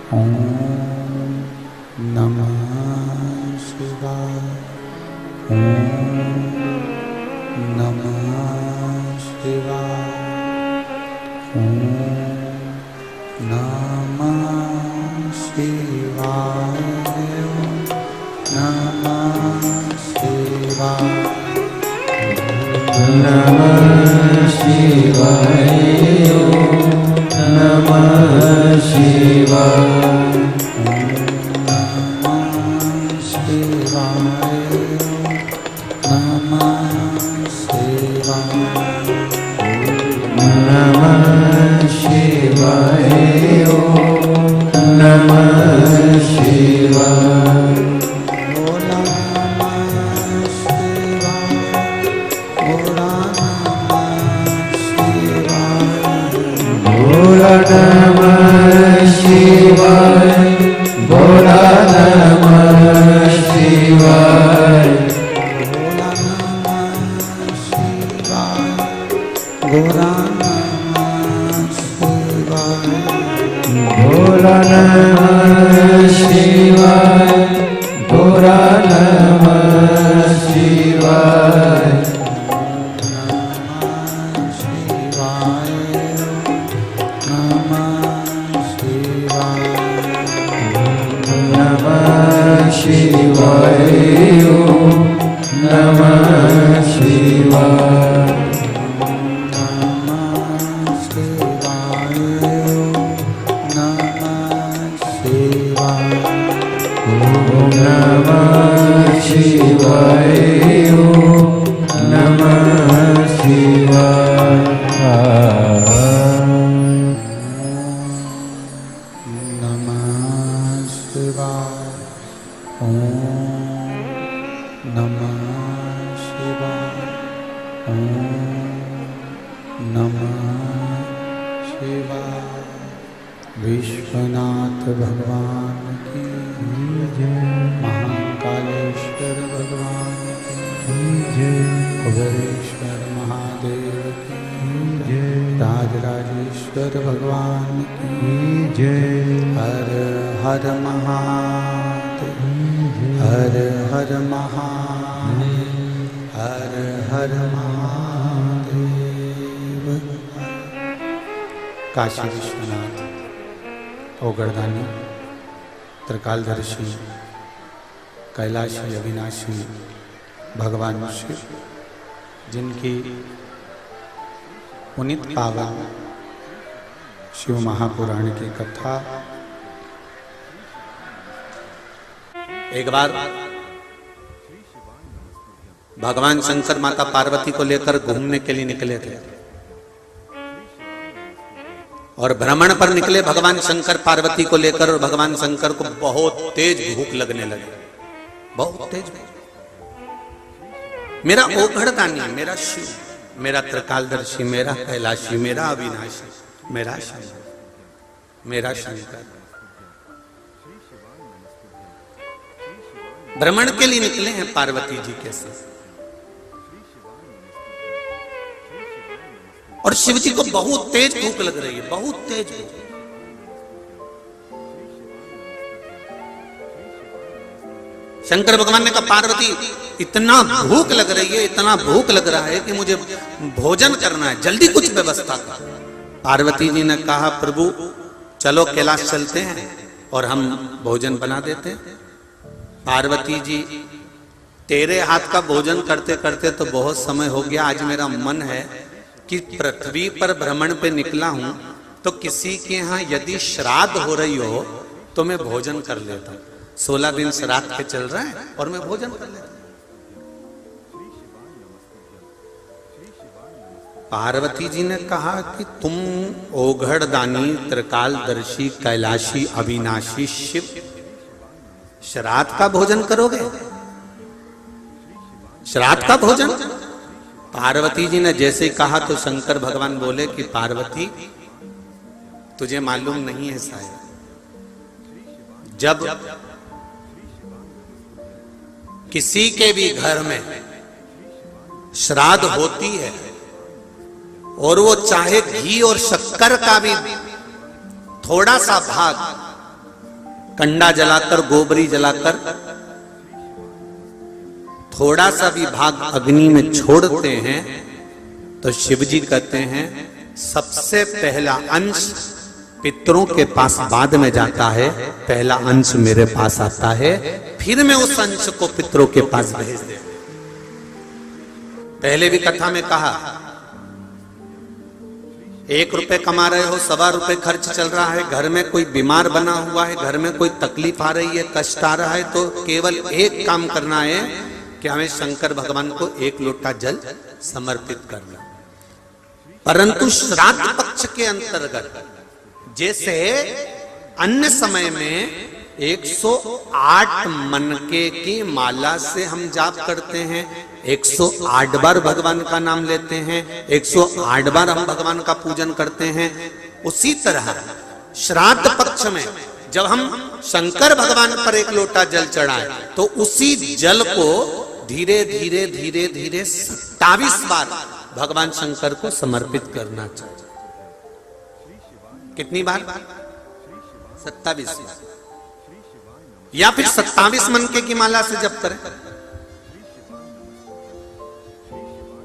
ओम नमः शिवाय। ओम नमः शिवाय। ओम नमः शिवाय। नमः शिवाय। नमः शिवाय। नमः शिवाय। नमः शिवाय। नमः शिवाय। भोला नमः शिवाय। भोला नमः शिवाय। भोला नमः शिवाय। भोला नमः शिवाय। नमः शिवाय। नमः शिवाय। नमः शिवाय। नमः शिवाय। नमः शिवाय। ओम नमः शिवाय। ओम नमः शिवाय। विश्वनाथ भगवान की जय। महाकालेश्वर भगवान की जय। कुबेरेश्वर महादेव की जय। राजराजेश्वर भगवान की जय। हर हर महादेव। हर हर महादेव। हर हर महादेव। काशी विश्वनाथ ओगरदानी त्रिकालदर्शी कैलाशी अविनाशी भगवान शिव, जिनकी पुनीत पावन शिव महापुराण की कथा एक बार भगवान शंकर माता पार्वती को लेकर घूमने के लिए निकले थे और भ्रमण पर निकले भगवान शंकर पार्वती को लेकर। और भगवान शंकर को बहुत तेज भूख लगने लगी, बहुत तेज। मेरा ओघड़दानी, मेरा शिव, मेरा त्रिकालदर्शी, मेरा कैलाशी, मेरा अविनाशी, मेरा शिव, मेरा शंकर भ्रमण के लिए निकले हैं पार्वती जी के साथ। और शिव जी को बहुत तेज भूख लग रही है, बहुत तेज भूख। शंकर भगवान ने कहा पार्वती इतना भूख लग रही है, इतना भूख लग रहा है कि मुझे भोजन करना है, जल्दी कुछ व्यवस्था कर। पार्वती जी ने कहा प्रभु चलो कैलाश चलते हैं और हम भोजन बना देते हैं। पार्वती जी तेरे हाथ का भोजन करते करते तो बहुत समय हो गया, आज मेरा मन है कि पृथ्वी पर भ्रमण पे निकला हूं तो किसी के यहाँ यदि श्राद्ध हो रही हो तो मैं भोजन कर लेता हूं। 16 दिन श्राद्ध के चल रहे हैं और मैं भोजन कर लेता हूं। पार्वती जी ने कहा कि तुम ओघड़दानी त्रिकालदर्शी कैलाशी अविनाशी शिव श्राद्ध का भोजन करोगे? श्राद्ध का भोजन? पार्वती जी ने जैसे ही कहा तो शंकर भगवान बोले कि पार्वती तुझे मालूम नहीं है शायद, जब किसी के भी घर में श्राद्ध होती है और वो चाहे घी और शक्कर का भी थोड़ा सा भाग कंडा जलाकर, गोबरी जलाकर थोड़ा सा भी भाग अग्नि में छोड़ते हैं तो शिव जी कहते हैं सबसे पहला अंश पितरों के पास बाद में जाता है, पहला अंश मेरे पास आता है, फिर मैं उस अंश को पितरों के पास भेज दे। पहले भी कथा में कहा, 1 रुपए कमा रहे हो, 1.25 रुपए खर्च चल रहा है, घर में कोई बीमार बना हुआ है, घर में कोई तकलीफ आ रही है, कष्ट आ रहा है, तो केवल एक काम करना है कि हमें शंकर भगवान को 1 लोटा जल समर्पित करना। परंतु श्राद्ध पक्ष के अंतर्गत जैसे अन्य समय में 108 मनके की माला से हम जाप करते हैं, 108 बार भगवान का नाम लेते हैं, 108 बार हम भगवान का पूजन करते हैं, उसी तरह श्राद्ध पक्ष में जब हम शंकर भगवान पर 1 लोटा जल चढ़ाएं तो उसी जल को धीरे धीरे धीरे धीरे 27 बार भगवान शंकर को समर्पित करना चाहिए। कितनी बार? 27 बार, या फिर 27 मनके की माला से जप करें।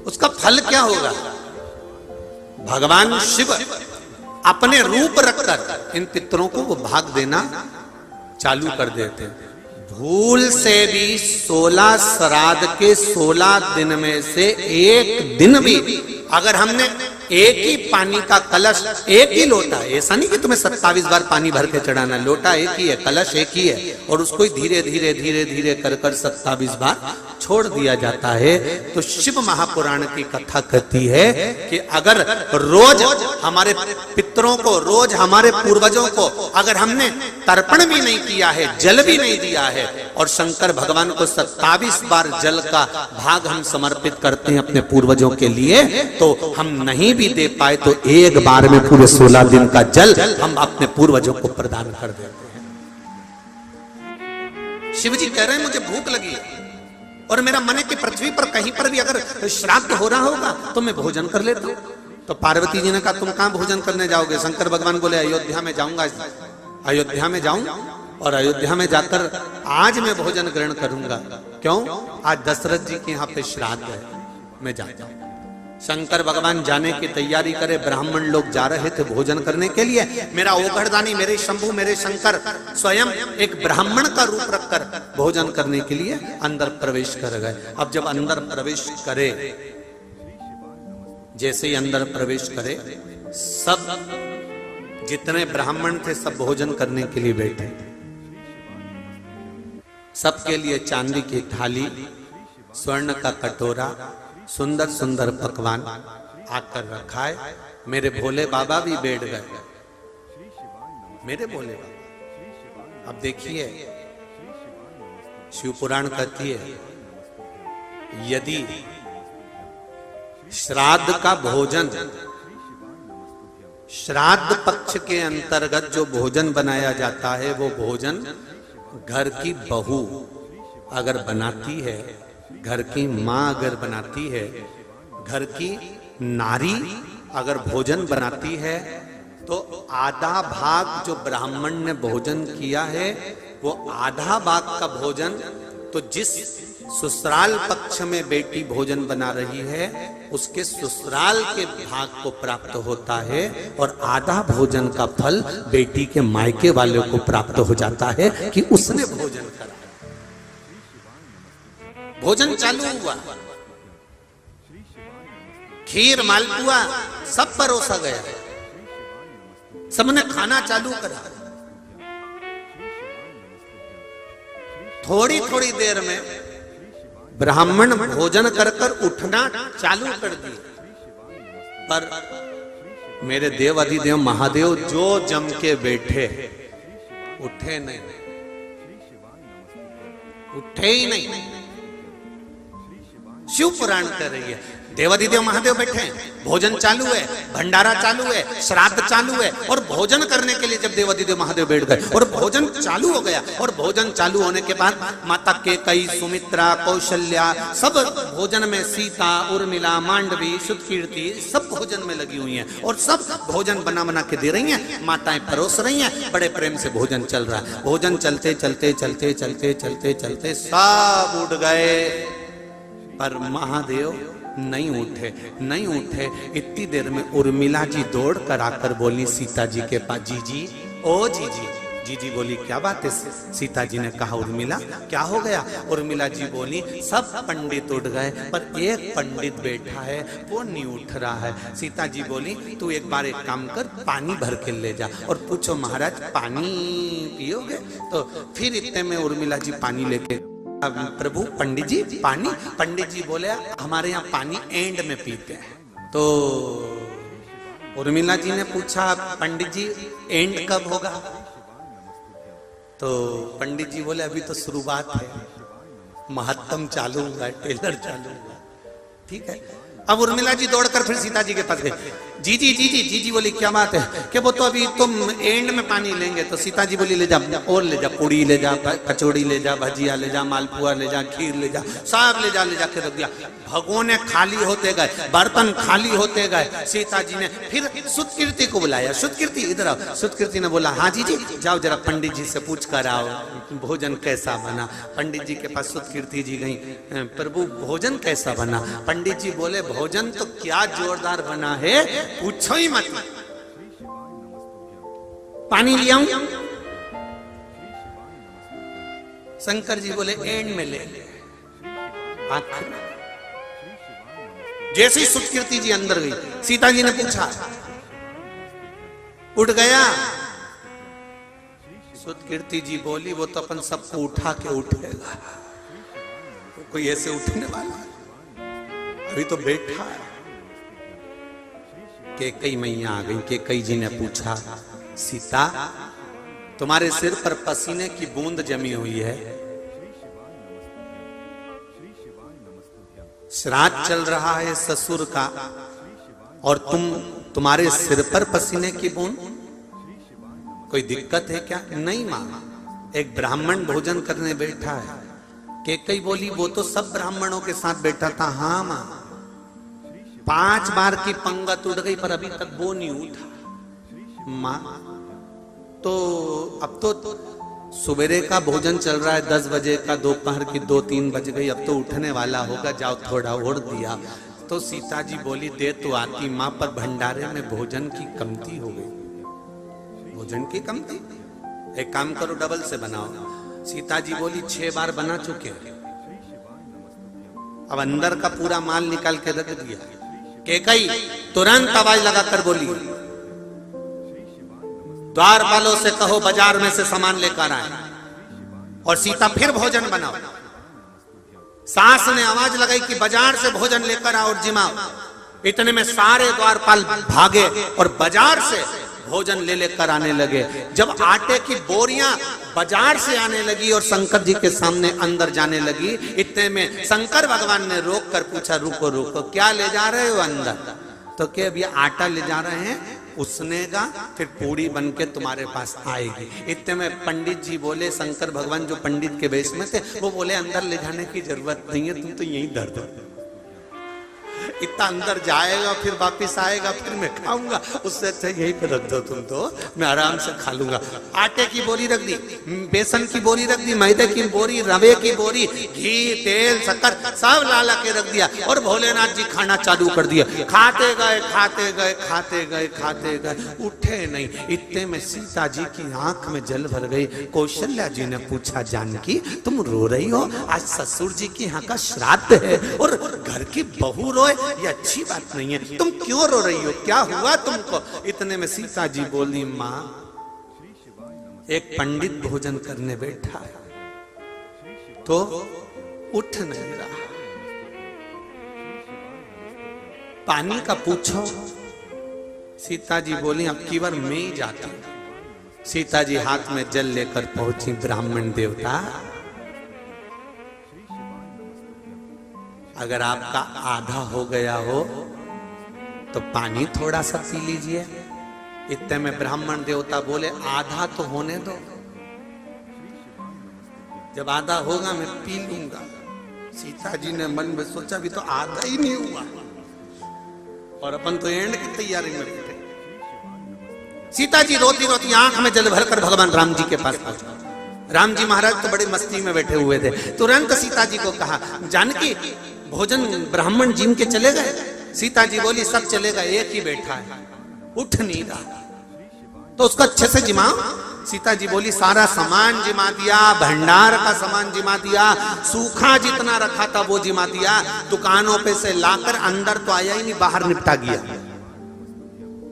उसका फल क्या होगा? भगवान शिव अपने रूप रखकर इन पितरों को वो भाग देना चालू कर देते हैं। भूल से भी 16 श्राद्ध के 16 दिन में से एक दिन भी अगर हमने एक ही पानी का कलश, एक ही लोटा, ऐसा नहीं कि तुम्हें 27 बार पानी भर के चढ़ाना, लोटा एक ही है, कलश एक ही है, और उसको धीरे धीरे धीरे धीरे कर कर 27 बार छोड़ दिया जाता है, तो शिव महापुराण की कथा कहती है कि अगर रोज हमारे पितरों को, रोज हमारे पूर्वजों को अगर हमने तर्पण भी नहीं किया है, जल भी नहीं दिया है, और शंकर भगवान को 27 बार जल का भाग हम समर्पित करते हैं अपने पूर्वजों के लिए, तो हम नहीं भी दे पाए तो एक बार में पूरे 16 दिन का जल हम अपने पूर्वजों को प्रदान कर देते हैं। शिव जी कह रहे हैं मुझे भूख लगी और मेरा मन है कि पृथ्वी पर कहीं पर भी अगर श्राद्ध हो रहा होगा तो मैं भोजन कर लेता हूं। तो पार्वती जी ने कहा तुम कहां भोजन करने जाओगे? शंकर भगवान बोले अयोध्या में जाऊंगा, अयोध्या में जाऊं और अयोध्या में जाकर आज मैं भोजन ग्रहण करूंगा। क्यों? आज दशरथ जी के यहाँ पे श्राद्ध है, मैं जाता हूं। शंकर भगवान जाने की तैयारी करे, ब्राह्मण लोग जा रहे थे भोजन करने के लिए, मेरा ओघड़दानी, मेरे शंभु, मेरे शंकर स्वयं एक ब्राह्मण का रूप रखकर भोजन करने के लिए अंदर प्रवेश कर गए। अब जब अंदर प्रवेश करे, जैसे ही अंदर प्रवेश करे, सब जितने ब्राह्मण थे सब भोजन करने के लिए बैठे। सबके लिए चांदी की थाली, स्वर्ण का कटोरा, सुंदर सुंदर पकवान आकर रखा है। मेरे भोले बाबा भी बैठ गए, मेरे भोले बाबा। अब देखिए शिव पुराण कहती है यदि श्राद्ध का भोजन, श्राद्ध पक्ष के अंतर्गत जो भोजन बनाया जाता है वो भोजन घर की बहू अगर बनाती है, घर की माँ अगर बनाती है, घर की नारी अगर भोजन बनाती है, तो आधा भाग जो ब्राह्मण ने भोजन किया है वो आधा भाग का भोजन तो जिस ससुराल पक्ष में बेटी भोजन बना रही है उसके ससुराल के भाग को प्राप्त होता है, और आधा भोजन का फल बेटी के मायके वाले को प्राप्त हो जाता है कि उसने भोजन करा। भोजन चालू हुआ, खीर मालपुआ सब परोसा गया, सबने खाना चालू करा। थोड़ी थोड़ी देर में ब्राह्मण भोजन कर कर उठना चालू कर दिए, पर मेरे देव अधिदेव महादेव जो जम के बैठे उठे नहीं, उठे ही नहीं। शिव पुराण कर रही है देवाधिदेव महादेव बैठे हैं, भोजन चालू है, भंडारा चालू है, श्राद्ध चालू है, और भोजन करने के लिए जब देवाधिदेव महादेव बैठ गए और भोजन चालू हो गया, और भोजन चालू होने के बाद माता केकई, सुमित्रा, कौशल्या सब भोजन में, सीता, उर्मिला, मांडवी, शुद्धकीर्ति सब भोजन में लगी हुई हैं, और सब भोजन बना बना के दे रही हैं, माताएं परोस रही हैं, बड़े प्रेम से भोजन चल रहा है। भोजन चलते चलते चलते चलते चलते चलते सब उठ गए, पर महादेव नहीं उठे, नहीं उठे। इतनी देर में उर्मिला जी दौड़ कर आकर बोली सीता जी के पास, जीजी, ओ जीजी। जीजी बोली क्या बात है? सीता जी ने कहा उर्मिला क्या हो गया? उर्मिला जी बोली सब पंडित उठ गए, पर एक पंडित बैठा है वो नहीं उठ रहा है। सीता जी बोली तू एक बार एक काम कर, पानी भर के ले जा और पूछो महाराज पानी पियोगे? तो फिर इतने में उर्मिला जी पानी लेके, प्रभु पंडित जी पानी? पंडित जी बोले हमारे यहाँ पानी एंड में पीते हैं। तो उर्मिला जी ने पूछा पंडित जी एंड कब होगा? तो पंडित जी बोले अभी तो शुरुआत है, महत्तम चालू हुआ, टेलर चालू हुआ। ठीक है। अब उर्मिला जी दौड़कर फिर सीता जी के पास गए, जीजी जीजी। जीजी बोली क्या बात है? कि वो तो अभी तुम एंड में पानी लेंगे। तो सीता जी बोली ले जा, और ले जा, पूड़ी ले जा, कचौड़ी ले जा, भजिया ले जा, मालपुआ ले जा, खीर ले जा, सब ले जा के रख दिया। भगोने खाली होते गए, बर्तन खाली होते गए। सीता जी ने फिर शुद्धकीर्ति को बुलाया, शुद्धकीर्ति इधर आओ। शुद्धकीर्ति ने बोला हाँ जीजी जाओ जरा पंडित जी से पूछ कर आओ भोजन कैसा बना। पंडित जी के पास शुद्धकीर्ति जी गई, प्रभु भोजन कैसा बना? पंडित जी बोले भोजन तो क्या जोरदार बना है, पूछो ही मत। पानी ले आऊं? शंकर जी बोले एंड में ले। आखिर जैसे ही शुद्धकीर्ति जी अंदर गई, सीता जी ने पूछा उठ गया? शुद्धकीर्ति जी बोली वो तो अपन सबको उठा के उठेगा, कोई ऐसे उठने वाला अभी तो बैठा है। केकई मैया आ गई। केकई जी ने पूछा सीता तुम्हारे सिर पर पसीने की बूंद जमी हुई है, श्राद्ध चल रहा है ससुर का, और तुम्हारे सिर पर पसीने की बूंद, कोई दिक्कत है क्या? नहीं मां, एक ब्राह्मण भोजन करने बैठा है। केकई बोली वो तो सब ब्राह्मणों के साथ बैठा था। हाँ मां, 5 बार की पंगत उठ गई पर अभी तक वो नहीं उठा। मां तो अब तो सवेरे का भोजन चल रहा है 10 बजे का, दोपहर की 2-3 बज गई, अब तो उठने वाला होगा, जाओ थोड़ा और दिया। तो सीता जी बोली दे तो आती मां, पर भंडारे में भोजन की कमती हो गई। भोजन की कमती? एक काम करो डबल से बनाओ। सीता जी बोली 6 बार बना चुके, अब अंदर का पूरा माल निकाल के रख दिया। केकई तुरंत आवाज लगाकर बोली द्वारपालों से कहो बाजार में से सामान लेकर आए, और सीता फिर भोजन बनाओ। सास ने आवाज लगाई कि बाजार से भोजन लेकर आओ और जिमाओ। इतने में सारे द्वारपाल भागे और बाजार से भोजन ले लेकर आने लगे। जब आटे की बोरियां बाजार से आने लगी और शंकर जी के सामने अंदर जाने लगी, इतने में शंकर भगवान ने रोक कर पूछा रुको रुको क्या ले जा रहे हो अंदर? तो क्या अभी आटा ले जा रहे हैं, उसनेगा फिर पूरी बन के तुम्हारे पास आएगी। इतने में पंडित जी बोले, शंकर भगवान जो पंडित के वेश में थे वो बोले अंदर ले जाने की जरूरत नहीं है, तुम तो यही धर दो। इतना अंदर जाएगा फिर वापिस आएगा, फिर मैं खाऊंगा, उससे अच्छा यहीं पे रख दो तुम, तो मैं आराम से खा लूंगा। आटे की बोरी रख दी, बेसन की बोरी रख दी, मैदे की बोरी, रवे की बोरी, घी तेल शक्कर सब ला के रख दिया, और भोलेनाथ जी खाना चालू कर दिया। खाते गए खाते गए खाते गए खाते गए, उठे नहीं। इतने में सीता जी की आंख में जल भर गई। कौशल्या जी ने पूछा जानकी तुम रो रही हो? आज ससुर जी की यहाँ का श्राद्ध है और घर की बहू रोए, ये अच्छी बात नहीं है, तुम क्यों रो रही हो, क्या हुआ तुमको? इतने में सीता जी बोली मां एक पंडित भोजन करने बैठा है तो उठ नहीं रहा, पानी का पूछो। सीता जी बोली अब की बार मैं ही जाती हूं। सीता जी हाथ में जल लेकर पहुंची। ब्राह्मण देवता अगर आपका आधा हो गया हो तो पानी थोड़ा सा पी लीजिए। इतने में ब्राह्मण देवता बोले आधा तो होने दो, जब आधा होगा मैं पी लूंगा। सीता जी ने मन में सोचा भी तो आधा ही नहीं हुआ और अपन तो एंड की तैयारी में बैठे। सीता जी रोती रोती आंख में जल भरकर भगवान राम जी के पास पहुंचे। राम जी महाराज तो बड़ी मस्ती में बैठे हुए थे। तुरंत सीता जी को कहा, जानकी भोजन ब्राह्मण जिम के चले गए? सीता जी बोली सब चले गए, एक ही बैठा है, उठ नहीं रहा, तो उसको अच्छे से जिमाओ। सीता जी बोली सारा सामान जिमा दिया, भंडार का सामान जिमा दिया, सूखा जितना रखा था वो जिमा दिया, दुकानों पे से लाकर अंदर तो आया ही नहीं, बाहर निपटा गया।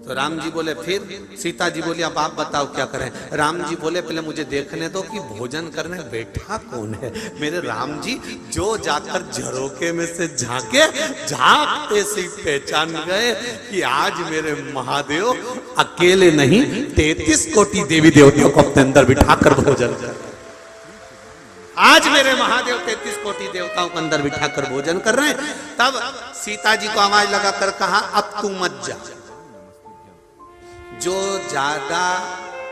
तो राम जी बोले फिर? सीता जी बोली अब आप बताओ क्या करें? राम जी बोले पहले मुझे देखने दो कि भोजन करने बैठा कौन है। मेरे राम जी जो जाकर झरोके में से झांकते से पहचान गए कि आज मेरे महादेव अकेले नहीं 33 कोटि देवी देवताओं को अपने अंदर बिठाकर भोजन कर। आज मेरे महादेव 33 कोटि देवताओं को अंदर बिठाकर भोजन कर रहे हैं। तब सीता जी को आवाज लगाकर कहा अब तू मत जा, जो ज्यादा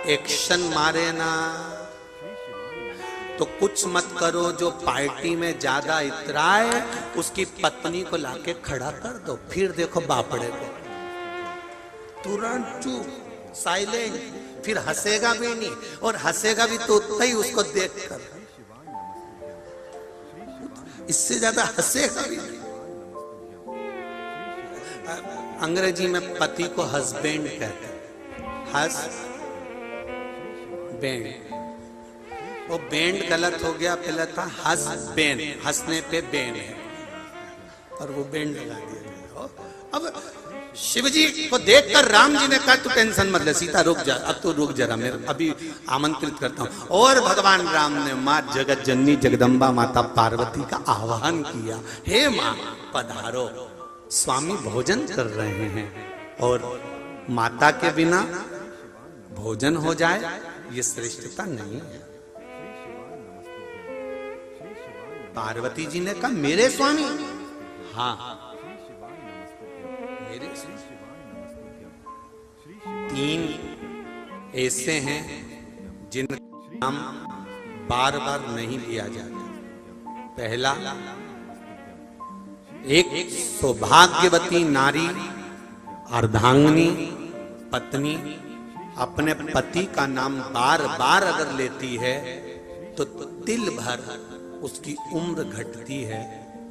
एक्शन मारे ना तो कुछ मत करो, जो पार्टी में ज्यादा इतराए उसकी पत्नी को लाके खड़ा कर दो, फिर देखो बापड़े को। तुरंत चुप साइलेंट, फिर हंसेगा भी नहीं, और हंसेगा भी तो उतना ही उसको देखकर, इससे ज्यादा हंसेगा भी नहीं। अंग्रेजी में पति को हस्बैंड कहते हैं, हस्बैंड। वो बैंड गलत हो गया, पहले था हस्बैंड, हंसने पे बैंड है और वो बैंड लगा दिया गया। अब शिवजी को देखकर राम जी ने कहा तू टेंशन मत ले सीता, रुक जा, अब तो रुक जरा, मैं अभी आमंत्रित करता हूं। और भगवान राम ने मां जगत जननी जगदम्बा माता पार्वती का आह्वान किया, हे मां पधारो, स्वामी भोजन कर रहे हैं और माता के बिना भोजन हो जाए ये श्रेष्ठता नहीं है। पार्वती जी ने कहा मेरे स्वामी? हाँ मेरे। 3 ऐसे हैं जिनका नाम बार बार नहीं लिया जाता। पहला, एक सौभाग्यवती नारी अर्धांगिनी पत्नी अपने पति का नाम बार बार अगर लेती है तो तिल भर उसकी उम्र घटती है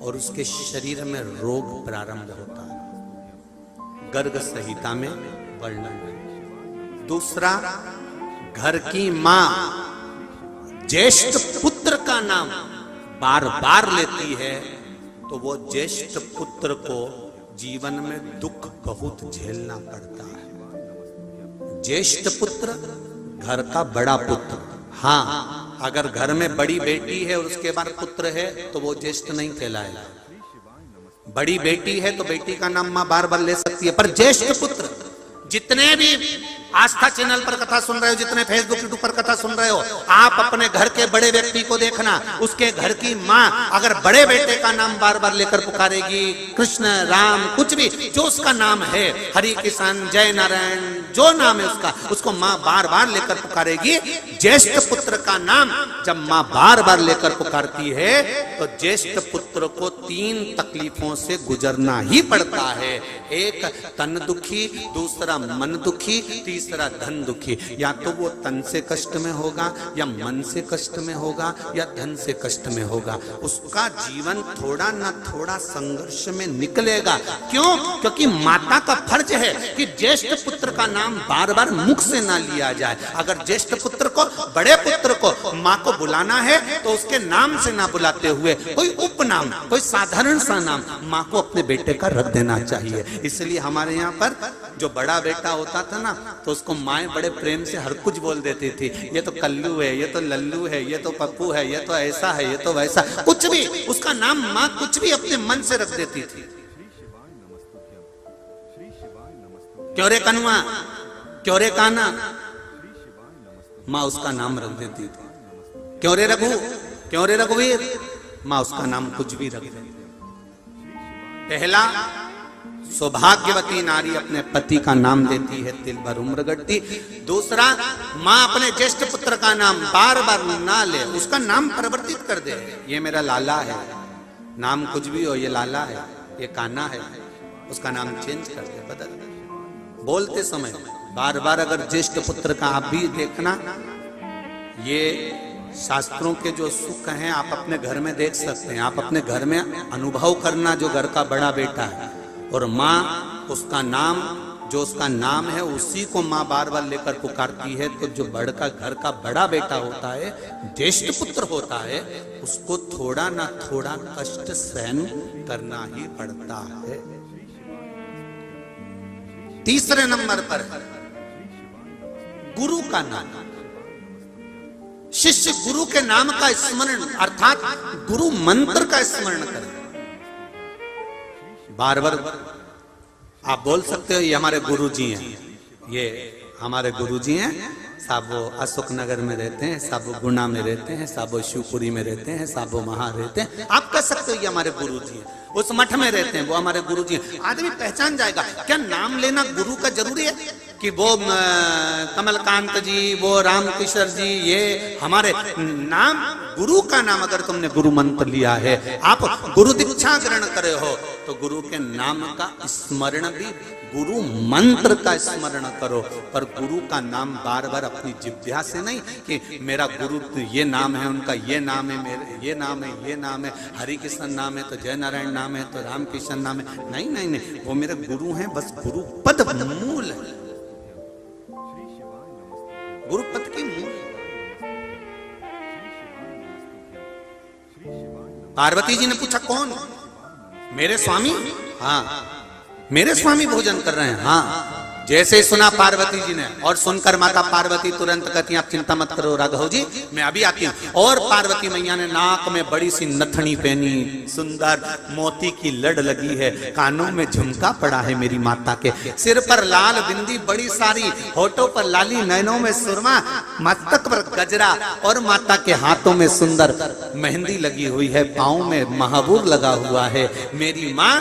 और उसके शरीर में रोग प्रारंभ होता है। गर्ग संहिता में वर्णन है। दूसरा, घर की मां ज्येष्ठ पुत्र का नाम बार बार लेती है तो वो ज्येष्ठ पुत्र को जीवन में दुख बहुत झेलना पड़ता है। ज्येष्ठ पुत्र घर का बड़ा पुत्र। हाँ, अगर घर में बड़ी बेटी है और उसके बाद पुत्र है तो वो ज्येष्ठ नहीं कहलाएगा। बड़ी बेटी है तो बेटी का नाम मां बार बार ले सकती है, पर ज्येष्ठ पुत्र, जितने भी आस्था चैनल पर कथा सुन रहे हो, जितने फेसबुक यूट्यूब पर कथा सुन रहे हो, आप अपने घर के बड़े व्यक्ति को देखना, उसके घर की माँ अगर बड़े बेटे का नाम बार बार लेकर पुकारेगी, कृष्ण राम कुछ भी जो उसका नाम है, हरि किशन जय नारायण जो नाम है उसका, उसको माँ बार बार लेकर पुकारेगी। ज्येष्ठ पुत्र का नाम जब माँ बार बार लेकर पुकारती है तो ज्येष्ठ पुत्र को 3 तकलीफों से गुजरना ही पड़ता है। एक तन दुखी, दूसरा मन दुखी, तीसरा धन दुखी। या तो वो तन से कष्ट में होगा, या मन से कष्ट में होगा, या धन से कष्ट में होगा। उसका जीवन थोड़ा ना थोड़ा संघर्ष में निकलेगा। क्यों? क्योंकि माता का फर्ज है कि ज्येष्ठ पुत्र का नाम बार बार मुख से ना लिया जाए। अगर ज्येष्ठ पुत्र को, बड़े पुत्र को माँ को बुलाना है तो उसके नाम से ना बुलाते हुए कोई उपनाम, कोई साधारण सा नाम माँ को अपने बेटे का रख देना चाहिए। इसलिए हमारे यहाँ पर जो बड़ा बेटा होता था ना तो उसको माएँ बड़े प्रेम से हर कुछ बोल देती थी, ये तो कल्लू है, ये तो लल्लू है, ये तो पप्पू है, ये तो ऐसा है, ये तो वैसा, कुछ भी उसका नाम माँ कुछ भी अपने मन से रख देती थी। क्यों रे कनुआ, क्यों रे काना, माँ उसका नाम रख देती थी। क्यों रे रघु, क्यों रे रघुवीर, माँ उसका नाम कुछ भी रख देती। पहला, सौभाग्यवती नारी अपने पति का नाम देती है, तिल भर उम्र गढ़ती। दूसरा, माँ अपने ज्येष्ठ पुत्र का नाम बार बार ना ले, उसका नाम परिवर्तित कर दे। ये मेरा लाला है, नाम कुछ भी हो, ये लाला है, ये कान्हा है, उसका नाम चेंज कर दे, बदल दे। बोलते समय बार बार अगर ज्येष्ठ पुत्र का आप भी देखना, ये शास्त्रों के जो सुख हैं आप अपने घर में देख सकते हैं। आप अपने घर में अनुभव करना, जो घर का बड़ा बेटा है और माँ उसका नाम, जो उसका नाम है उसी को माँ बार बार लेकर पुकारती है, तो जो बड़का घर का बड़ा बेटा होता है, ज्येष्ठ पुत्र होता है, उसको थोड़ा ना थोड़ा कष्ट सहन करना ही पड़ता है। तीसरे नंबर पर गुरु का नाम। शिष्य गुरु के नाम का स्मरण अर्थात गुरु मंत्र का स्मरण करे। बार बार आप बोल सकते हो ये हमारे गुरुजी हैं, ये हमारे गुरुजी हैं, साहब वो अशोक नगर में रहते हैं, साहब वो गुना में रहते हैं, साहब वो शिवपुरी में रहते हैं, साहब वो वहां रहते हैं। आप कह सकते हो ये हमारे गुरुजी हैं, उस मठ में रहते हैं, वो हमारे गुरुजी हैं। आदमी पहचान जाएगा। क्या नाम लेना गुरु का जरूरी है कि वो कमलकांत जी, वो रामकिशोर जी, ये हमारे नाम? गुरु का नाम अगर तुमने गुरु मंत्र लिया है, आप गुरु दीक्षा ग्रहण करे हो, तो गुरु के नाम का स्मरण भी, गुरु मंत्र का स्मरण करो। पर गुरु का नाम बार बार अपनी जिह्वा से नहीं कि मेरा गुरु ये नाम है, उनका ये नाम है, मेरे ये नाम है, ये नाम है, हरि कृष्ण नाम है, तो जय नारायण नाम है, तो राम कृष्ण नाम है। नहीं नहीं नहीं, वो मेरे गुरु हैं, बस गुरु पद मूल है, गुरु पद की मूल। पार्वती जी ने पूछा कौन? मेरे स्वामी। हाँ, मेरे स्वामी भोजन कर रहे हैं। हाँ, जैसे ही सुना पार्वती जी ने, और सुनकर माता पार्वती तुरंत कहती हैं आप चिंता मत करो राघव जी, मैं अभी आती हूँ। और पार्वती मैया ने नाक में बड़ी सी नथनी पहनी, सुंदर मोती की लड़ लगी है, कानों में झुमका पड़ा है मेरी माता के, सिर पर लाल बिंदी बड़ी सारी, होठों पर लाली, नैनों में सुरमा, मस्तक पर गजरा, और माता के हाथों में सुंदर मेहंदी लगी हुई है, पाँव में महाबूर लगा हुआ है। मेरी माँ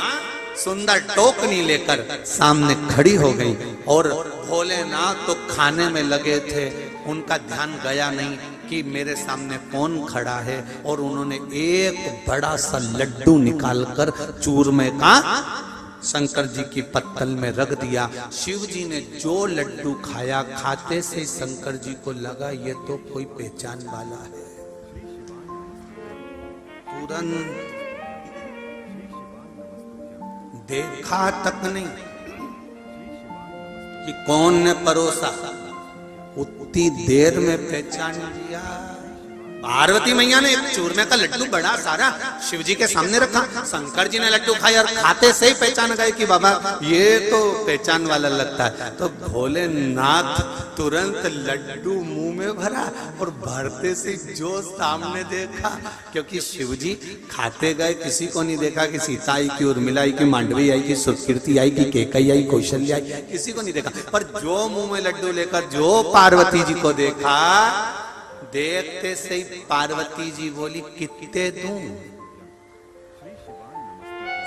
सुंदर टोकनी लेकर सामने खड़ी हो गई, और भोलेनाथ तो खाने में लगे थे, उनका ध्यान गया नहीं कि मेरे सामने कौन खड़ा है। और उन्होंने एक बड़ा सा लड्डू निकालकर चूरमे का शंकर जी की पत्तल में रख दिया। शिव जी ने जो लड्डू खाया, खाते से शंकर जी को लगा ये तो कोई पहचान वाला है। तुरंत देखा तक नहीं कि कौन ने परोसा, उतनी देर में पहचान लिया। पार्वती मैया ने एक चूरमे का लड्डू बड़ा सारा शिव जी के सामने रखा, शंकर जी ने लड्डू खाया और खाते से ही पहचान गए कि बाबा ये तो पहचान वाला लगता है। तो भोलेनाथ तुरंत लड्डू मुंह में भरा, और भरते से जो सामने देखा, क्योंकि शिव जी खाते गए, किसी को नहीं देखा कि सीता आई, कि उर्मिला आई, कि मांडवी आई, कि सुकीर्ति आई, कि केकई आई, कौशल्या आई, किसी को नहीं देखा। पर जो मुंह में लड्डू लेकर जो पार्वती जी को देखा, देखते से ही पार्वती जी बोली कितने दूं?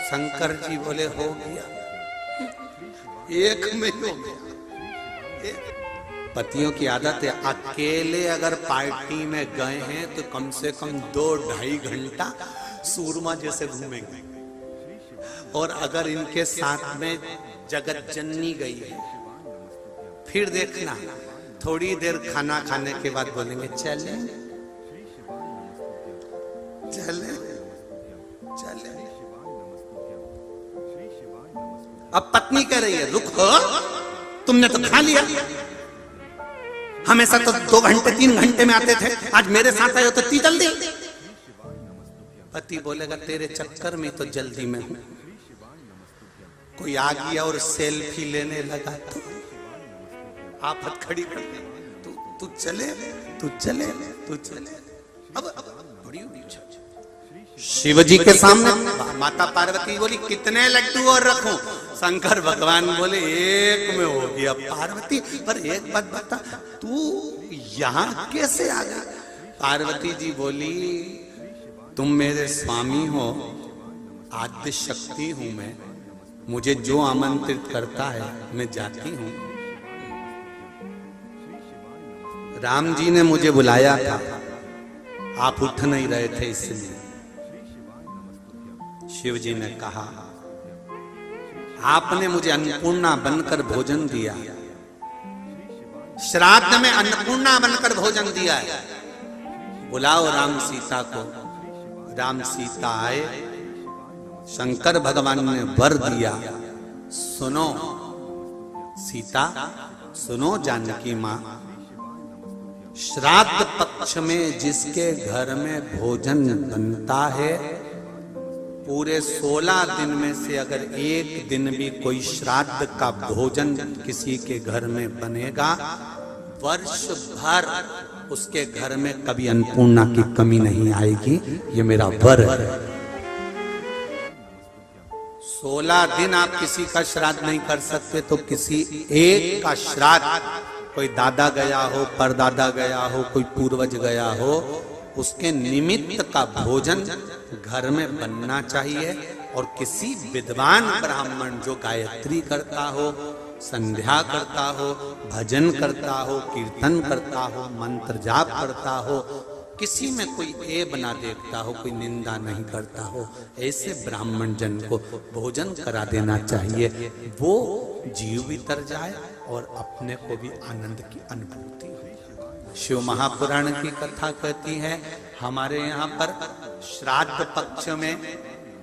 शंकर जी बोले हो गया, एक में हो गया। पतियों की आदत है, अकेले अगर पार्टी में गए हैं तो कम से कम 2-2.5 घंटा सूरमा जैसे घूमेंगे, और अगर इनके साथ में जगत जननी गई है, फिर देखना थोड़ी देर खाना खाने के बाद बोलेंगे चले चले चले। अब पत्नी कह रही है रुको, तुमने तो खा लिया, हमेशा तो 2 घंटे 3 घंटे में आते थे, आज मेरे साथ आए हो तो इतनी जल्दी। पति बोलेगा तेरे चक्कर में तो जल्दी में हूं, कोई आ गया और सेल्फी लेने लगा तो आफत खड़ी कर दी, तू चले तू चले तू चले। अब बड़ी शिव जी के सामने माता पार्वती बोली कितने लड्डू और रखूं? शंकर भगवान बोले एक में हो गया। पार्वती पर एक बात बता, तू यहां कैसे आ गया? पार्वती जी बोली तुम मेरे स्वामी हो, आद्य शक्ति हूं मैं, मुझे जो आमंत्रित करता है मैं जाती हूं। राम जी ने मुझे बुलाया था, आप उठ नहीं रहे थे, इसलिए शिव जी ने कहा आपने मुझे अन्नपूर्णा बनकर भोजन दिया, श्राद्ध में अन्नपूर्णा बनकर भोजन दिया है, बुलाओ राम सीता को। राम सीता आए, शंकर भगवान ने वर दिया, सुनो सीता, सुनो जानकी मां, श्राद्ध पक्ष में जिसके घर में भोजन बनता है, पूरे 16 दिन में से अगर एक दिन भी कोई श्राद्ध का भोजन किसी के घर में बनेगा, वर्ष भर उसके घर में कभी अन्नपूर्णा की कमी नहीं आएगी। ये मेरा वर है। 16 दिन आप किसी का श्राद्ध नहीं कर सकते, तो किसी एक का श्राद्ध, कोई दादा गया हो, परदादा गया हो, कोई पूर्वज गया हो, उसके निमित्त का भोजन घर में बनना चाहिए। और किसी विद्वान ब्राह्मण जो गायत्री करता हो, संध्या करता हो, भजन करता हो, कीर्तन करता हो, मंत्र जाप करता हो, किसी में कोई ऐब ना देखता हो, कोई निंदा नहीं करता हो, ऐसे ब्राह्मण जन को भोजन करा देना चाहिए। वो जीव भी तर जाए और अपने को भी आनंद की अनुभूति हो। शिव महापुराण की कथा कहती है, हमारे यहाँ पर श्राद्ध पक्ष में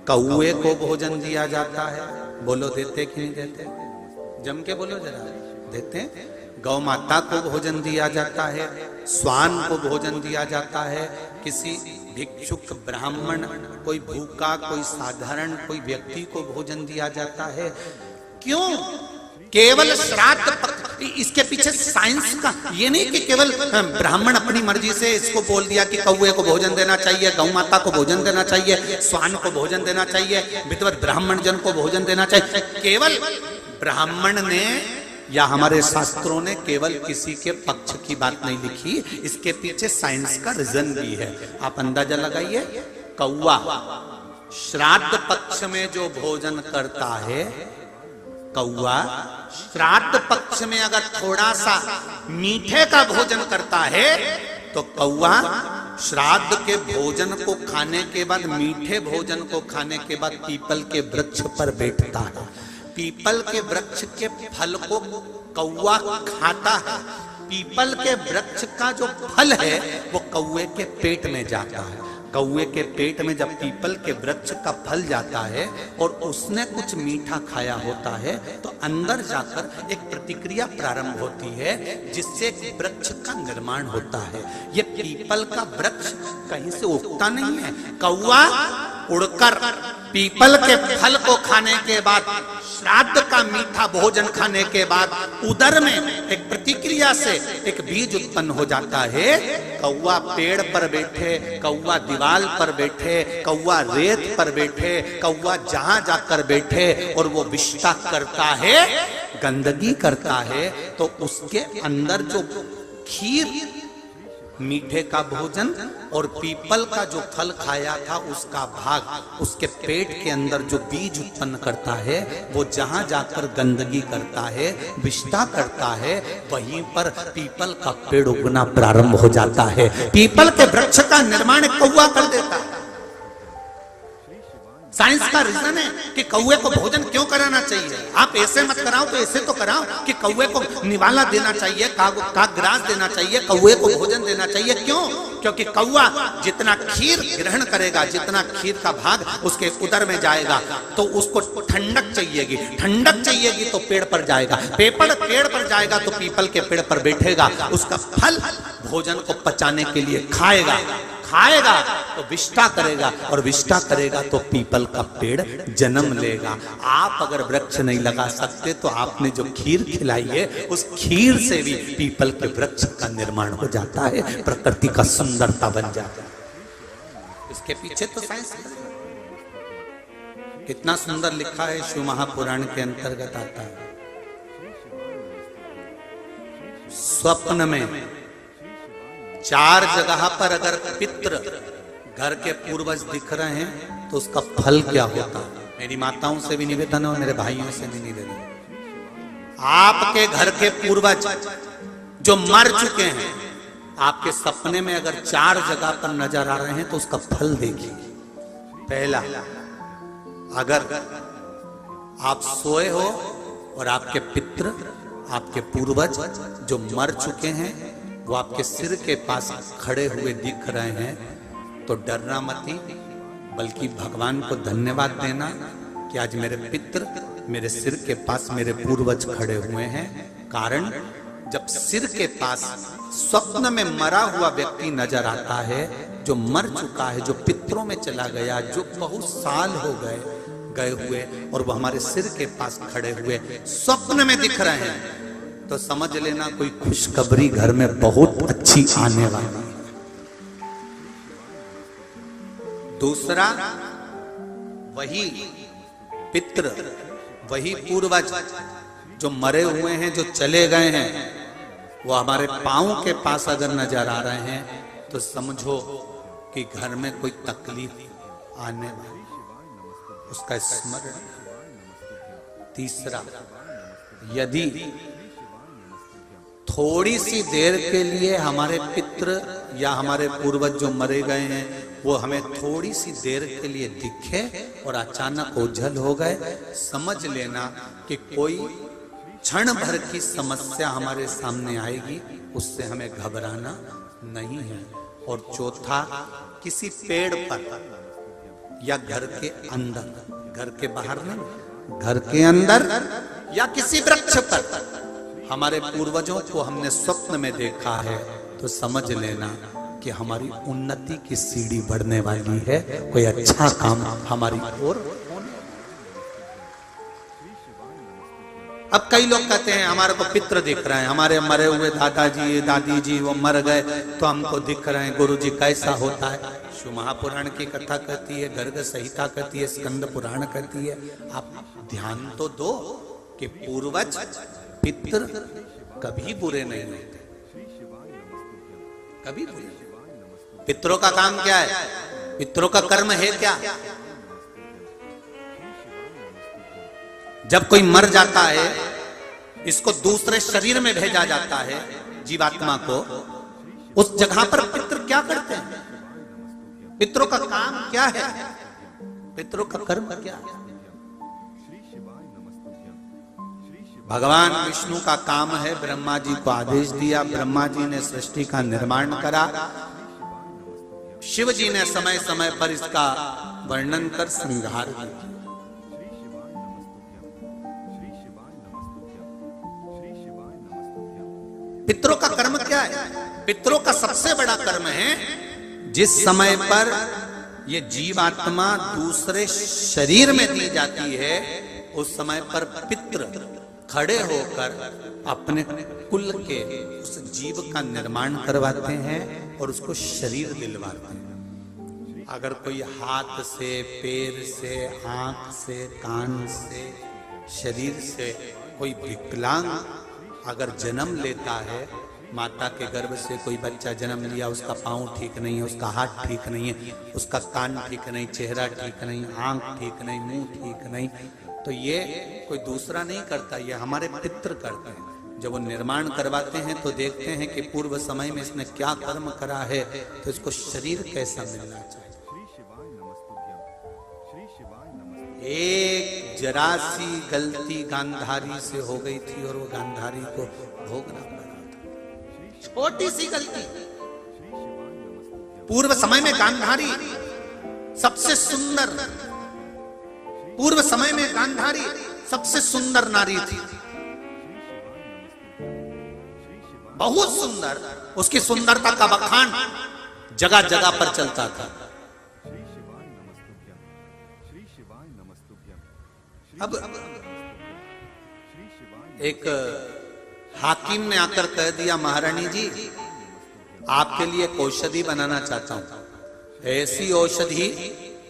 कौए को भोजन दिया जाता है। बोलो देते कि नहीं देते? जम के बोलो जरा। देते? गौ माता को भोजन दिया जाता है, स्वान को भोजन दिया जाता है। किसी भिक्षुक ब्राह्मण, कोई भूखा, कोई साधारण कोई व्यक्ति को भोजन दिया जाता है। क्यों? केवल श्राद्ध पक्ष, इसके पीछे साइंस का ये नहीं कि केवल ब्राह्मण अपनी मर्जी से इसको बोल दिया कि कौए को भोजन देना चाहिए, गौ माता को भोजन देना चाहिए, स्वान को भोजन देना चाहिए, विद्वत ब्राह्मण जन को भोजन देना चाहिए। केवल ब्राह्मण ने या हमारे शास्त्रों ने केवल किसी के पक्ष की बात नहीं लिखी, इसके पीछे साइंस का रीजन भी है। आप अंदाजा लगाइए, कौआ श्राद्ध पक्ष में जो भोजन करता है, कौआ श्राद्ध पक्ष में अगर थोड़ा सा मीठे का भोजन करता है, तो कौआ श्राद्ध के भोजन को खाने के बाद, मीठे भोजन को खाने के बाद पीपल के वृक्ष पर बैठता है। पीपल के वृक्ष के फल को कौआ खाता है। पीपल के वृक्ष का जो फल है वो कौए के पेट में जाता है। कौए के पेट में जब पीपल के वृक्ष का फल जाता है और उसने कुछ मीठा खाया होता है, तो अंदर जाकर एक प्रतिक्रिया प्रारंभ होती है, जिससे वृक्ष का निर्माण होता है। ये पीपल का वृक्ष कहीं से उगता नहीं है। कौआ उड़कर पीपल के फल को खाने के बाद, श्राद्ध का मीठा भोजन खाने के बाद, उदर में एक प्रतिक्रिया से एक बीज उत्पन्न हो जाता है। कौआ पेड़ पर बैठे, कौआ दीवाल पर बैठे, कौआ रेत पर बैठे, कौआ जहां जाकर बैठे और वो विष्ठा करता है, गंदगी करता है, तो उसके अंदर जो खीर, मीठे का भोजन और पीपल का जो फल खाया था उसका भाग उसके पेट के अंदर जो बीज उत्पन्न करता है, वो जहां जाकर गंदगी करता है, विष्ठा करता है, वहीं पर पीपल का पेड़ उगना प्रारंभ हो जाता है। पीपल के वृक्ष का निर्माण कौआ कर देता है। साइंस का रीजन है कि कौए को भोजन क्यों कराना चाहिए। आप ऐसे मत कराओ तो ऐसे तो कराओ कि कौए को निवाला देना चाहिए, कागराज देना चाहिए, कौए को भोजन देना चाहिए। क्यों? क्योंकि कौआ जितना खीर ग्रहण करेगा, जितना खीर का भाग उसके उदर में जाएगा, तो उसको ठंडक चाहिएगी। ठंडक चाहिएगी तो पेड़ पर जाएगा, पेड़ पर जाएगा तो पीपल के पेड़ पर बैठेगा, उसका फल भोजन को पचाने के लिए खाएगा तो विष्ठा करेगा, और विष्ठा करेगा तो पीपल का पेड़ जन्म लेगा। आप अगर वृक्ष नहीं लगा सकते तो आपने जो खीर खिलाई है, उस खीर से भी पीपल के वृक्ष का निर्माण हो जाता है, प्रकृति का सुंदरता बन जाता है। इसके पीछे तो साइंस कितना सुंदर लिखा है, शिव महापुराण के अंतर्गत आता है। स्वप्न में 4 जगह पर अगर पितृ घर के पूर्वज दिख रहे हैं तो उसका फल क्या होता है। मेरी माताओं से भी निवेदन है और मेरे भाइयों से भी निवेदन है, आपके घर के पूर्वज जो मर चुके हैं, आपके सपने में अगर 4 जगह पर नजर आ रहे हैं तो उसका फल देखिए। पहला, अगर आप सोए हो और आपके पितृ, आपके पूर्वज जो मर चुके हैं वो आपके सिर के पास खड़े हुए दिख रहे हैं तो डरना मत, बल्कि भगवान को धन्यवाद देना कि आज मेरे पितृ मेरे सिर के पास मेरे पूर्वज खड़े हुए हैं। कारण जब सिर के पास स्वप्न में मरा हुआ व्यक्ति नजर आता है, जो मर चुका है, जो पितरों में चला गया, जो बहुत साल हो गए हुए और वो हमारे सिर के पास खड़े हुए स्वप्न में दिख रहे हैं, तो समझ लेना कोई खुशखबरी घर में बहुत अच्छी आने वाली है। दूसरा, वही पितृ, वही पूर्वज जो मरे हुए हैं, जो चले गए हैं, वो हमारे पांव के पास अगर नजर आ रहे हैं तो समझो कि घर में कोई तकलीफ आने वाली, उसका स्मरण। तीसरा, यदि थोड़ी सी देर के लिए हमारे पितृ या हमारे पूर्वज जो मरे गए हैं वो हमें थोड़ी सी देर के लिए दिखे और अचानक ओझल हो गए, समझ लेना कि कोई क्षण भर की समस्या हमारे सामने आएगी, उससे हमें घबराना नहीं है। और चौथा, किसी पेड़ पर या घर के अंदर, घर के बाहर नहीं, घर के अंदर या किसी वृक्ष पर हमारे पूर्वजों को हमने स्वप्न में देखा है तो समझ लेना कि हमारी उन्नति की सीढ़ी बढ़ने वाली है, कोई अच्छा काम हमारी ओर होने। अब कई लोग कहते हैं हमारे को पितृ दिख रहे हैं, हमारे मरे हुए दादाजी दादी जी वो मर गए तो हमको दिख रहे हैं। गुरुजी कैसा होता है? शिव महापुराण की कथा कहती है, गर्ग संहिता कहती है, स्कंद पुराण कहती है। आप ध्यान तो दो कि पूर्वज पितृ कभी बुरे नहीं होते, कभी बुरे। पितरों का काम क्या है? पितरों का कर्म है क्या? जब कोई मर जाता है, इसको दूसरे शरीर में भेजा जाता है, जीवात्मा को, उस जगह पर पितृ क्या करते हैं? पितरों का काम क्या है? पितरों का कर्म क्या है? भगवान विष्णु का काम है, ब्रह्मा जी को आदेश दिया, ब्रह्मा जी ने सृष्टि का निर्माण करा, शिव जी ने समय समय पर इसका वर्णन कर संहार किया। पितरों का कर्म क्या है? पितरों का सबसे बड़ा कर्म है, जिस समय पर ये जीवात्मा दूसरे शरीर में दी जाती है, उस समय पर पितृ खड़े होकर अपने कुल के उस जीव का निर्माण करवाते हैं और उसको शरीर दिलवाते हैं। अगर कोई हाथ से, पैर से, आंख से, कान से, शरीर से कोई विकलांग अगर जन्म लेता है, माता के गर्भ से कोई बच्चा जन्म लिया, उसका पाँव ठीक नहीं है, उसका हाथ ठीक नहीं है, उसका कान ठीक नहीं, चेहरा ठीक नहीं, आंख ठीक नहीं, मुंह ठीक नहीं, तो ये कोई दूसरा नहीं करता, ये हमारे पितृ करते हैं। जब वो निर्माण करवाते हैं तो देखते हैं कि पूर्व समय में इसने क्या कर्म करा है, तो इसको शरीर कैसा मिलना चाहिए। एक जरा सी गलती गांधारी से हो गई थी और वो गांधारी को भोगना पड़ा था, छोटी सी गलती। पूर्व समय में गांधारी सबसे सुंदर, पूर्व समय में गांधारी सबसे सुंदर नारी थी, बहुत सुंदर। उसकी सुंदरता का बखान जगह जगह पर चलता था। अब एक हाकिम ने आकर कह दिया, महारानी जी आपके लिए एक औषधि बनाना चाहता हूं, ऐसी औषधि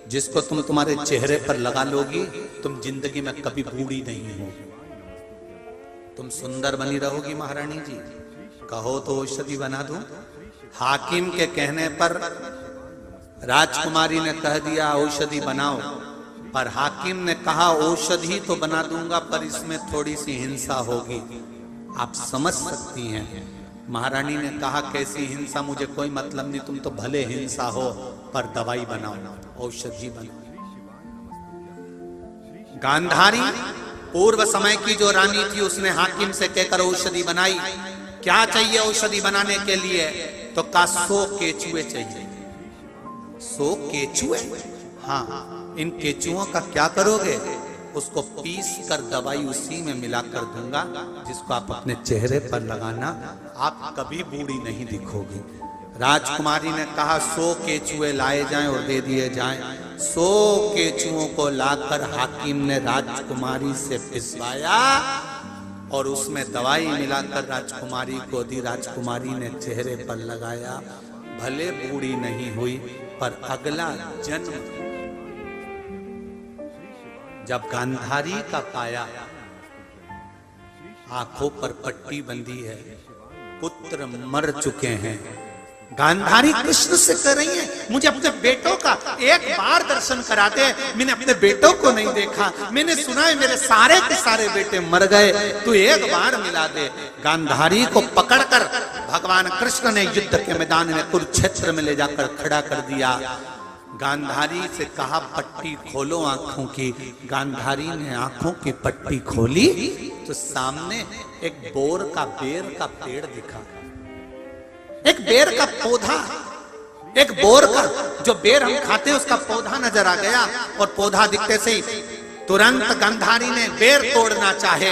जिसको तुम तुम्हारे चेहरे पर लगा लोगी, तुम जिंदगी में कभी बूढ़ी नहीं होगी, तुम सुंदर बनी रहोगी। महारानी जी कहो तो औषधि बना दूं। हाकिम के कहने पर राजकुमारी ने कह दिया औषधि बनाओ, पर हाकिम ने कहा औषधि तो बना दूंगा पर इसमें थोड़ी सी हिंसा होगी, आप समझ सकती हैं। महारानी ने कहा कैसी हिंसा, मुझे कोई मतलब नहीं, तुम तो भले हिंसा हो पर दवाई बनाओ, औषधि बनाओ। गांधारी पूर्व समय की जो रानी थी उसने हाकिम से कहकर औषधि बनाई। क्या चाहिए औषधि बनाने के लिए? तो कहा 100 केचुए चाहिए। 100 केचुए? हाँ, इन केचुओं का क्या करोगे? उसको पीस कर दवाई उसी में मिलाकर दूंगा, जिसको आप अपने चेहरे पर लगाना, आप कभी बूढ़ी नहीं दिखोगी। राजकुमारी ने कहा 100 केचुए लाए जाएं और दे दिए जाएं। 100 केचुओं को लाकर हाकिम ने राजकुमारी से पिसवाया और उसमें दवाई मिलाकर राजकुमारी को दी। राजकुमारी ने चेहरे पर लगाया, भले बूढ़ी नहीं हुई पर अगला जन्म जब गांधारी का पाया, आंखों पर पट्टी बंधी है, पुत्र मर चुके हैं। गांधारी कृष्ण से कह रही है मुझे अपने बेटों का एक बार दर्शन करा दे, मैंने अपने बेटों को नहीं देखा, मैंने सुना है मेरे सारे के सारे बेटे मर गए, तू एक बार मिला दे। गांधारी को पकड़कर भगवान कृष्ण ने युद्ध के मैदान में कुरुक्षेत्र में ले जाकर खड़ा कर दिया। गांधारी से कहा पट्टी खोलो आंखों की। गांधारी ने आंखों की पट्टी खोली तो सामने एक बोर का बेर का पेड़ दिखा, एक बेर का पौधा, एक बोर का जो बेर हम खाते हैं उसका पौधा नजर आ गया। और पौधा दिखते से ही तुरंत गांधारी ने बेर तोड़ना चाहे,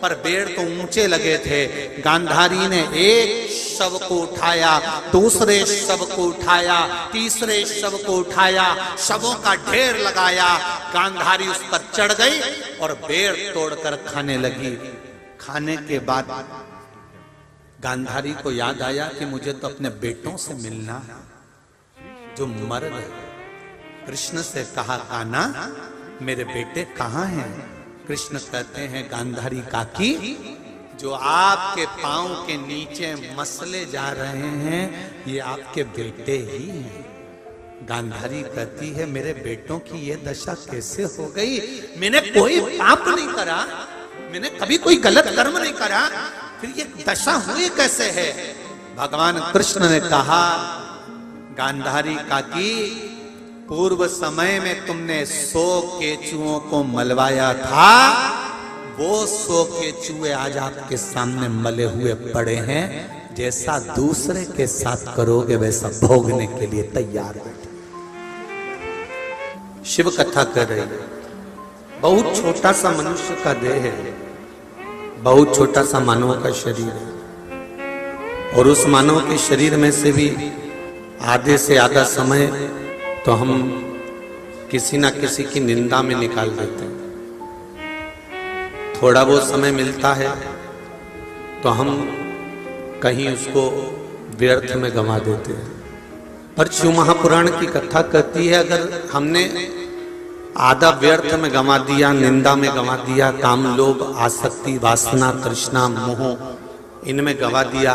पर बेर तो ऊंचे लगे थे। गांधारी ने एक शव को उठाया, दूसरे शव को उठाया, तीसरे शव को उठाया, शवों का ढेर लगाया। गांधारी उस पर चढ़ गई और बेर तोड़कर खाने लगी। खाने के बाद गांधारी को याद आया कि मुझे तो अपने बेटों से मिलना है जो मर गए। कृष्ण से कहा कान्हा मेरे बेटे कहाँ हैं? कृष्ण कहते हैं गांधारी काकी, जो आपके पांव के नीचे मसले जा रहे हैं ये आपके बेटे ही हैं। गांधारी कहती है मेरे बेटों की ये दशा कैसे हो गई? मैंने कोई पाप नहीं करा, मैंने कभी कोई गलत कर्म नहीं करा, फिर ये दशा हुई कैसे है? भगवान कृष्ण ने कहा गांधारी काकी, पूर्व समय में तुमने 100 केचुओं को मलवाया था, वो 100 केचुए आज आपके सामने मले हुए पड़े हैं। जैसा दूसरे के साथ करोगे वैसा भोगने के लिए तैयार बैठे। शिव कथा कर रही है। बहुत छोटा सा मनुष्य का देह है, बहुत छोटा सा मानव का शरीर है, और उस मानव के शरीर में से भी आधे से आधा समय तो हम किसी ना किसी की निंदा में निकाल देते हैं। थोड़ा बहुत समय मिलता है तो हम कहीं उसको व्यर्थ में गंवा देते हैं। पर शिव महापुराण की कथा कहती है अगर हमने आधा व्यर्थ में गंवा दिया, निंदा में गंवा दिया, काम लोभ आसक्ति वासना तृष्णा मोह इनमें गंवा दिया,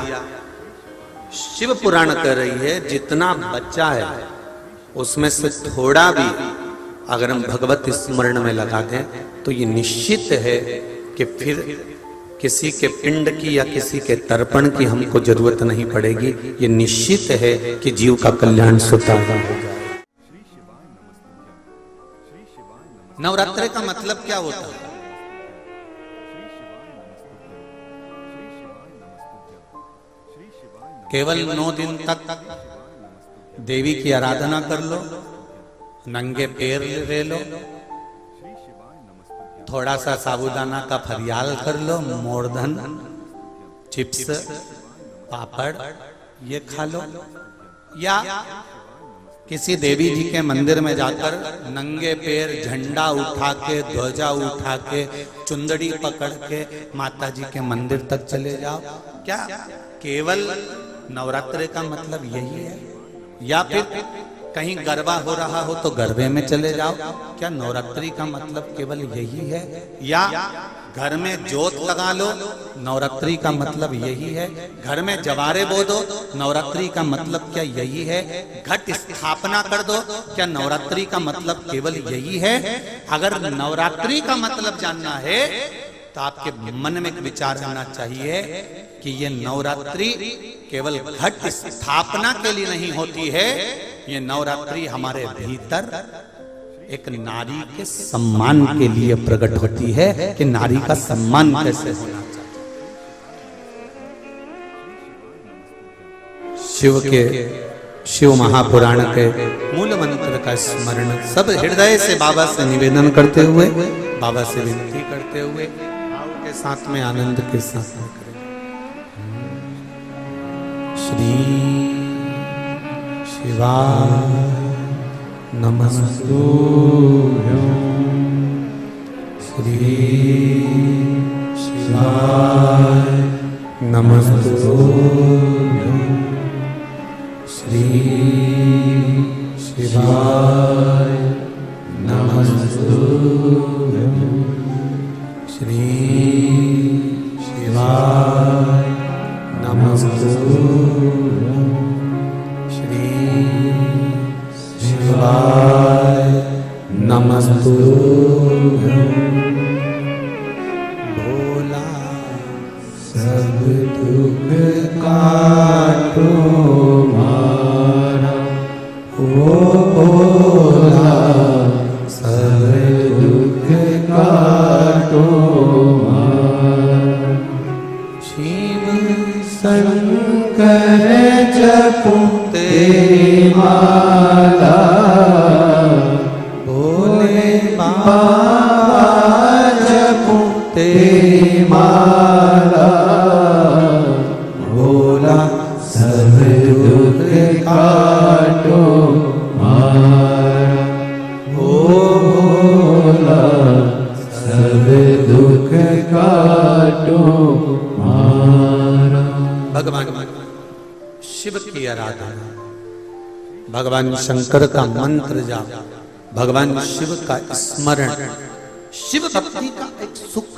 शिव पुराण कह रही है जितना बच्चा है उसमें से थोड़ा भी अगर हम भगवत स्मरण में लगा दें तो ये निश्चित है कि फिर किसी के पिंड की या किसी के तर्पण की हमको जरूरत नहीं पड़ेगी। ये निश्चित है कि जीव का कल्याण स्वतः हो जाए। नवरात्रि का मतलब क्या होता है? केवल 9 दिन तक देवी की आराधना कर लो, नंगे पैर ले लो, थोड़ा सा साबूदाना का फरियाल कर लो, मोरधन चिप्स पापड़ ये खा लो, या किसी देवी जी के मंदिर में जाकर नंगे पैर झंडा उठा के ध्वजा उठा के चुंदड़ी पकड़ के माता जी के मंदिर तक चले जाओ। क्या केवल नवरात्रि का मतलब यही है? या फिर कहीं गरबा हो रहा हो तो गरबे में चले जाओ। क्या नवरात्रि का मतलब केवल यही है? या घर में जोत लगा लो, नवरात्रि का मतलब यही है? घर में जवारे बो दो, नवरात्रि का मतलब क्या यही है? घट स्थापना कर दो, क्या नवरात्रि का मतलब केवल यही है? अगर नवरात्रि का मतलब जानना है तो आपके मन में एक विचार आना चाहिए कि ये नवरात्रि केवल घट स्थापना के लिए नहीं होती है, ये नवरात्रि हमारे भीतर एक नारी के सम्मान के लिए प्रकट होती है कि नारी का सम्मान कैसे होना चाहिए। शिव महापुराण के मूल मंत्र का स्मरण सब हृदय से बाबा से निवेदन करते हुए, बाबा से विनती करते हुए, भाव के साथ में, आनंद के साथ में करें। श्री शिवाय नमस्तुभ्यं, श्री शिवाय नमस्तुभ्यं, श्री शिवाय नमस्तुभ्यं, श्री शिवाय नमस्तुभ्यं, श्री शिवाय नमस्तुभ्यं। भोला सब दुख काटो मारा, ओ भोला सब दुख काटो मारा। शिव शंकर जपते माला, भोले बाबा जपते माला, भोला सब दुख काटो मारा, ओ भोला सब दुख काटो मारा। भगवान शिव की आराधना, भगवान शंकर का मंत्र जाप, भगवान शिव का स्मरण, शिव भक्ति का एक सुख